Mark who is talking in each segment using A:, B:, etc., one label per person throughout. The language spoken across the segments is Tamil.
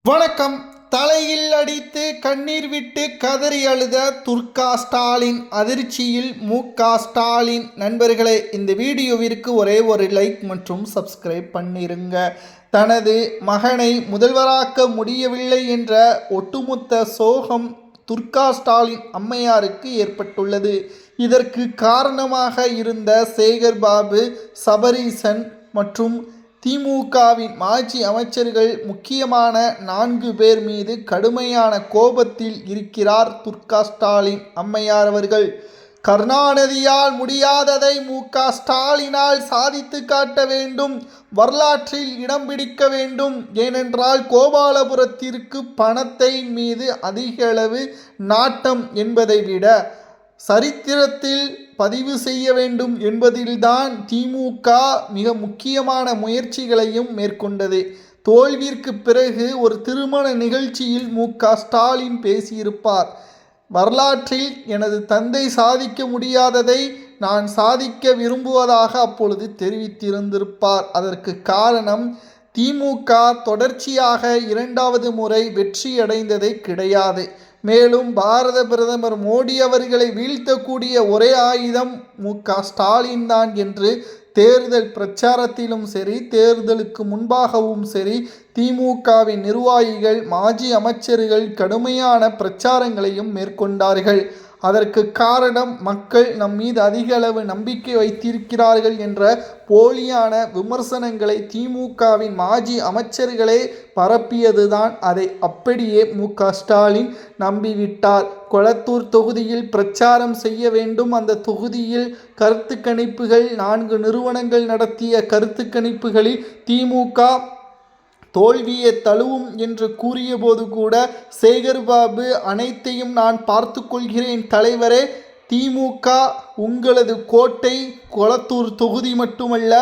A: வணக்கம். தலையில் அடித்து கண்ணீர் விட்டு கதறி அழுத துர்கா ஸ்டாலின் அதிர்ச்சியில் ஸ்டாலின். நண்பர்களே, இந்த வீடியோவிற்கு ஒரே ஒரு லைக் மற்றும் சப்ஸ்கிரைப் பண்ணிருங்க. தனது மகனை முதல்வராக்க முடியவில்லை என்ற ஒட்டுமொத்த சோகம் துர்கா ஸ்டாலின் அம்மையாருக்கு ஏற்பட்டுள்ளது. இதற்கு காரணமாக இருந்த சேகர்பாபு, சபரீசன் மற்றும் திமுகவின் மாஜி அமைச்சர்கள் முக்கியமான 4 பேர் மீது கடுமையான கோபத்தில் இருக்கிறார் துர்கா ஸ்டாலின் அம்மையார் அவர்கள். கருணாநிதியால் முடியாததை ஸ்டாலினால் சாதித்து காட்ட வேண்டும், வரலாற்றில் இடம் பிடிக்க வேண்டும். ஏனென்றால் கோபாலபுரத்திற்கு பணத்தை மீது அதிகளவு நாட்டம் என்பதை விட சரித்திரத்தில் பதிவு செய்ய வேண்டும் என்பதில்தான் திமுக மிக முக்கியமான முயற்சிகளையும் மேற்கொண்டது. தோல்விற்கு பிறகு ஒரு திருமண நிகழ்ச்சியில் ஸ்டாலின் பேசியிருப்பார். வரலாற்றில் எனது தந்தை சாதிக்க முடியாததை நான் சாதிக்க விரும்புவதாக அப்பொழுது தெரிவித்திருந்திருப்பார். அதற்கு காரணம், திமுக தொடர்ச்சியாக 2வது முறை வெற்றியடைந்ததே கிடையாது. மேலும் பாரத பிரதமர் மோடி அவர்களை வீழ்த்தக்கூடிய ஒரே ஆயுதம் ஸ்டாலின் தான் என்று தேர்தல் பிரச்சாரத்திலும் சரி, தேர்தலுக்கு முன்பாகவும் சரி, திமுகவின் நிர்வாகிகள், மாஜி அமைச்சர்கள் கடுமையான பிரச்சாரங்களையும் மேற்கொண்டார்கள். அதற்கு காரணம், மக்கள் நம் மீது அதிக அளவு நம்பிக்கை வைத்திருக்கிறார்கள் என்ற போலியான விமர்சனங்களை திமுகவின் மாஜி அமைச்சர்களே பரப்பியதுதான். அதை அப்படியே ஸ்டாலின் நம்பிவிட்டார். கொளத்தூர் தொகுதியில் பிரச்சாரம் செய்ய வேண்டும். அந்த தொகுதியில் கருத்து கணிப்புகள், 4 நிறுவனங்கள் நடத்திய கருத்து கணிப்புகளில் திமுக தோல்வியை தழுவும் என்று கூறியபோது கூட சேகர்பாபு, அனைத்தையும் நான் பார்த்து கொள்கிறேன் தலைவரே, திமுக உங்களது கோட்டை கொளத்தூர் தொகுதி மட்டுமல்ல,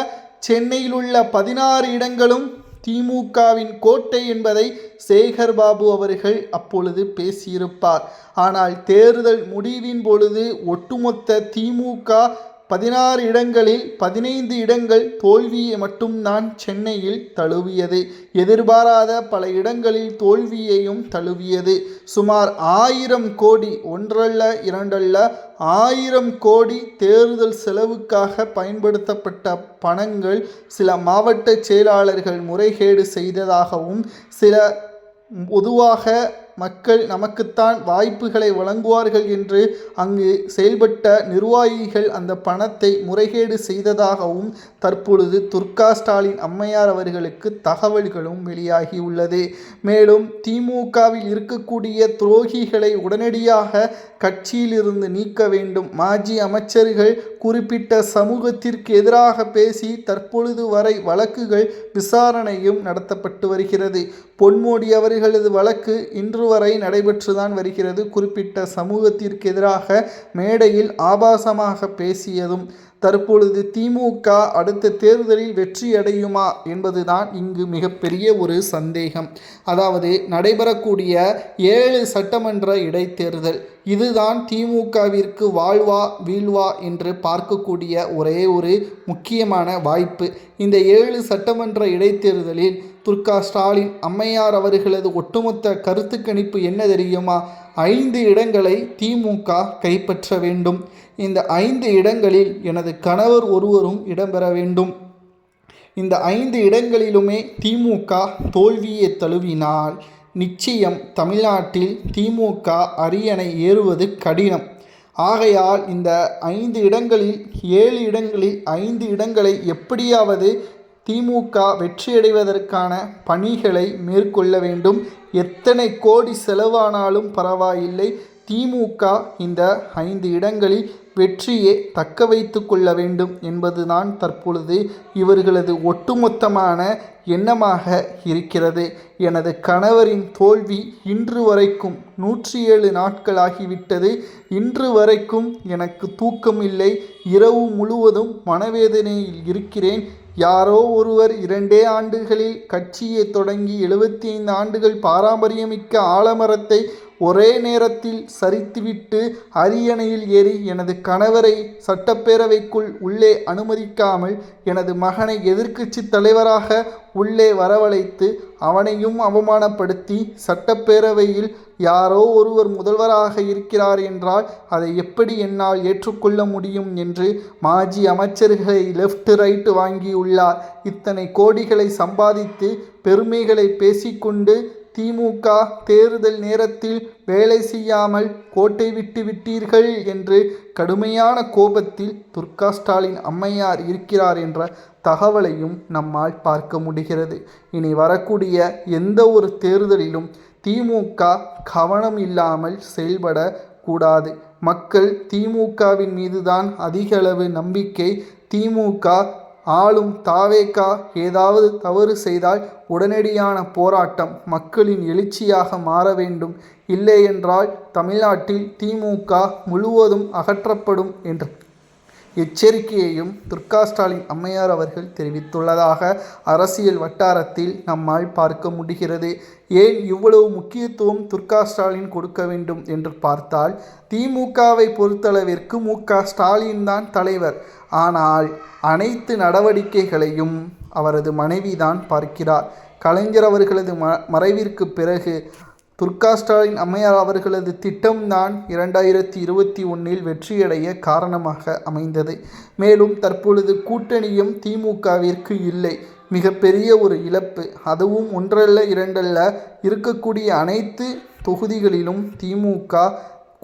A: சென்னையில் உள்ள 16 இடங்களும் திமுகவின் கோட்டை என்பதை சேகர்பாபு அவர்கள் அப்பொழுது பேசியிருப்பார். ஆனால் தேர்தல் முடிவின் பொழுது ஒட்டுமொத்த திமுக 16 இடங்களில் 15 இடங்கள் தோல்வியை மட்டும்தான் சென்னையில் தழுவியது. எதிர்பாராத பல இடங்களில் தோல்வியையும் தழுவியது. சுமார் 1000 கோடி, ஒன்றல்ல இரண்டல்ல, 1000 கோடி தேர்தல் செலவுக்காக பயன்படுத்தப்பட்ட பணங்கள் சில மாவட்ட செயலாளர்கள் முறைகேடு செய்ததாகவும், சில பொதுவாக மக்கள் நமக்குத்தான் வாய்ப்புகளை வழங்குவார்கள் என்று அங்கு செயல்பட்ட நிர்வாகிகள் அந்த பணத்தை முறைகேடு செய்ததாகவும் தற்பொழுது துர்கா ஸ்டாலின் அம்மையார் அவர்களுக்கு தகவல்களும் வெளியாகியுள்ளது. மேலும் திமுகவில் இருக்கக்கூடிய துரோகிகளை உடனடியாக கட்சியிலிருந்து நீக்க வேண்டும். மாஜி அமைச்சர்கள் குறிப்பிட்ட சமூகத்திற்கு எதிராக பேசி தற்பொழுது வரை வழக்குகள் விசாரணையும் நடத்தப்பட்டு வருகிறது. பொன்முடி அவர்களது வழக்கு இன்று வரை நடைபெற்றுதான் வருகிறது. குறிப்பிட்ட சமூகத்திற்கு எதிராக மேடையில் ஆபாசமாக பேசியதும். தற்பொழுது திமுக அடுத்த தேர்தலில் வெற்றி அடையுமா என்பதுதான் இங்கு மிகப்பெரிய ஒரு சந்தேகம். அதாவது நடைபெறக்கூடிய 7 சட்டமன்ற இடைத்தேர்தல், இதுதான் திமுகவிற்கு வாழ்வா வீழ்வா என்று பார்க்கக்கூடிய ஒரே ஒரு முக்கியமான வாய்ப்பு. இந்த 7 சட்டமன்ற இடைத்தேர்தலில் துர்கா ஸ்டாலின் அம்மையார் அவர்களது ஒட்டுமொத்த கருத்து கணிப்பு என்ன தெரியுமா? 5 இடங்களை திமுக கைப்பற்ற வேண்டும். இந்த 5 இடங்களில் எனது கணவர் ஒருவரும் இடம்பெற வேண்டும். இந்த 5 இடங்களிலுமே திமுக தோல்வியை தழுவினால் நிச்சயம் தமிழ்நாட்டில் திமுக அரியணை ஏறுவது கடினம். ஆகையால் இந்த 5 இடங்களில் 7 இடங்களில் 5 இடங்களை எப்படியாவது திமுக வெற்றியடைவதற்கான பணிகளை மேற்கொள்ள வேண்டும். எத்தனை கோடி செலவானாலும் பரவாயில்லை, திமுக இந்த 5 இடங்களில் வெற்றியை தக்க வைத்து கொள்ள வேண்டும் என்பதுதான் தற்பொழுது இவர்களது ஒட்டுமொத்தமான எண்ணமாக இருக்கிறது. எனது கணவரின் தோல்வி இன்று வரைக்கும் 107 நாட்கள் ஆகிவிட்டது. இன்று வரைக்கும் எனக்கு தூக்கம் இல்லை. இரவு முழுவதும் மனவேதனையில் இருக்கிறேன். யாரோ ஒருவர் 2 ஆண்டுகளில் கட்சியை தொடங்கி 75 ஆண்டுகள் பாரம்பரியமிக்க ஆலமரத்தை ஒரே நேரத்தில் சரித்துவிட்டு அரியணையில் ஏறி எனது கணவரை சட்டப்பேரவைக்குள் உள்ளே அனுமதிக்காமல் எனது மகனை எதிர்க்கட்சி தலைவராக உள்ளே வரவழைத்து அவனையும் அவமானப்படுத்தி சட்டப்பேரவையில் யாரோ ஒருவர் முதல்வராக இருக்கிறார் என்றால் அதை எப்படி என்னால் ஏற்றுக்கொள்ள முடியும் என்று மாஜி அமைச்சர்களை லெஃப்ட் ரைட் வாங்கியுள்ளார். இத்தனை கோடிகளை சம்பாதித்து பெருமைகளை பேசிக்கொண்டு திமுக தேர்தல் நேரத்தில் வேலை செய்யாமல் கோட்டை விட்டு விட்டீர்கள் என்று கடுமையான கோபத்தில் துர்கா ஸ்டாலின் அம்மையார் இருக்கிறார் என்ற தகவலையும் நம்மால் பார்க்க முடிகிறது. இனி வரக்கூடிய எந்த ஒரு தேர்தலிலும் திமுக கவனம் இல்லாமல் செயல்பட கூடாது. மக்கள் திமுகவின் மீதுதான் அதிகளவு நம்பிக்கை. திமுக ஆளும் தாவேகா ஏதாவது தவறு செய்தால் உடனடியான போராட்டம் மக்களின் எழுச்சியாக மாற வேண்டும். இல்லையென்றால் தமிழ்நாட்டில் திமுக முழுவதும் அகற்றப்படும் என்ற எச்சரிக்கையையும் துர்கா ஸ்டாலின் அம்மையார் அவர்கள் தெரிவித்துள்ளதாக அரசியல் வட்டாரத்தில் நம்மால் பார்க்க முடிகிறது. ஏன் இவ்வளவு முக்கியத்துவம் துர்கா ஸ்டாலின் கொடுக்க வேண்டும் என்று பார்த்தால், திமுகவை பொறுத்தளவிற்கு ஸ்டாலின் தான் தலைவர். ஆனால் அனைத்து நடவடிக்கைகளையும் அவரது மனைவிதான் பார்க்கிறார். கலைஞர் அவர்களது மறைவிற்கு பிறகு துர்கா ஸ்டாலின் அம்மையார் அவர்களது திட்டம்தான் 2021 வெற்றியடைய காரணமாக அமைந்தது. மேலும் தற்பொழுது கூட்டணியும் திமுகவிற்கு இல்லை. மிகப்பெரிய ஒரு இழப்பு. அதுவும் ஒன்றல்ல இரண்டல்ல, இருக்கக்கூடிய அனைத்து தொகுதிகளிலும் திமுக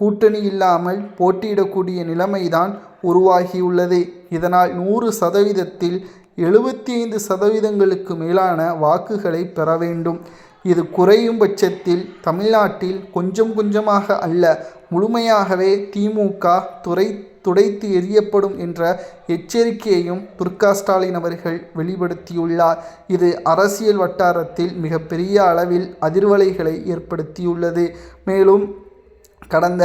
A: கூட்டணி இல்லாமல் போட்டியிடக்கூடிய நிலைமைதான் உருவாகியுள்ளது. இதனால் 100%த்தில் 75% மேலான வாக்குகளை பெற வேண்டும். இது குறையும் பட்சத்தில் தமிழ்நாட்டில் கொஞ்சம் கொஞ்சமாக அல்ல, முழுமையாகவே திமுக துடைத்து எறியப்படும் என்ற எச்சரிக்கையையும் துர்கா ஸ்டாலின் அவர்கள் வெளிப்படுத்தியுள்ளார். இது அரசியல் வட்டாரத்தில் மிகப்பெரிய அளவில் அதிர்வலைகளை ஏற்படுத்தியுள்ளது. மேலும் கடந்த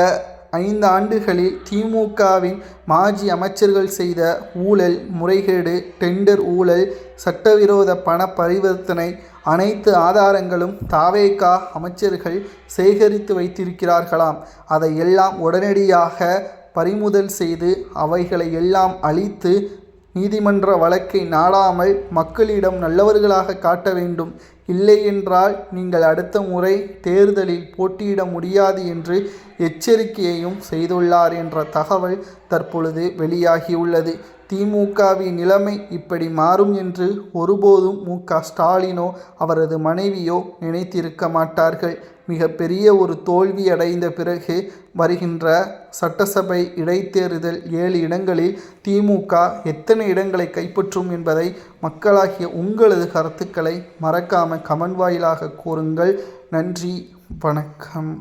A: 5 ஆண்டுகளில் திமுகவின் மாஜி அமைச்சர்கள் செய்த ஊழல், முறைகேடு, டெண்டர் ஊழல், சட்டவிரோத பண பரிவர்த்தனை அனைத்து ஆதாரங்களும் தாவேகா அமைச்சர்கள் சேகரித்து வைத்திருக்கிறார்களாம். அதை எல்லாம் உடனடியாக பறிமுதல் செய்து அவைகளை எல்லாம் அழித்து நீதிமன்ற வழக்கை நாடாமல் மக்களிடம் நல்லவர்களாக காட்ட வேண்டும். இல்லையென்றால் நீங்கள் அடுத்த முறை தேர்தலில் போட்டியிட முடியாது என்று எச்சரிக்கையையும் செய்துள்ளார் என்ற தகவல் தற்பொழுது வெளியாகியுள்ளது. திமுகவின் நிலைமை இப்படி மாறும் என்று ஒருபோதும் ஸ்டாலினோ அவரது மனைவியோ நினைத்திருக்க மாட்டார்கள். மிகப்பெரிய ஒரு தோல்வி அடைந்த பிறகு வருகின்ற சட்டசபை இடைத்தேர்தல் 7 இடங்களில் திமுக எத்தனை இடங்களை கைப்பற்றும் என்பதை மக்களாகிய உங்களது கருத்துக்களை மறக்காமல் கமெண்ட் வாயிலாக கூறுங்கள். நன்றி, வணக்கம்.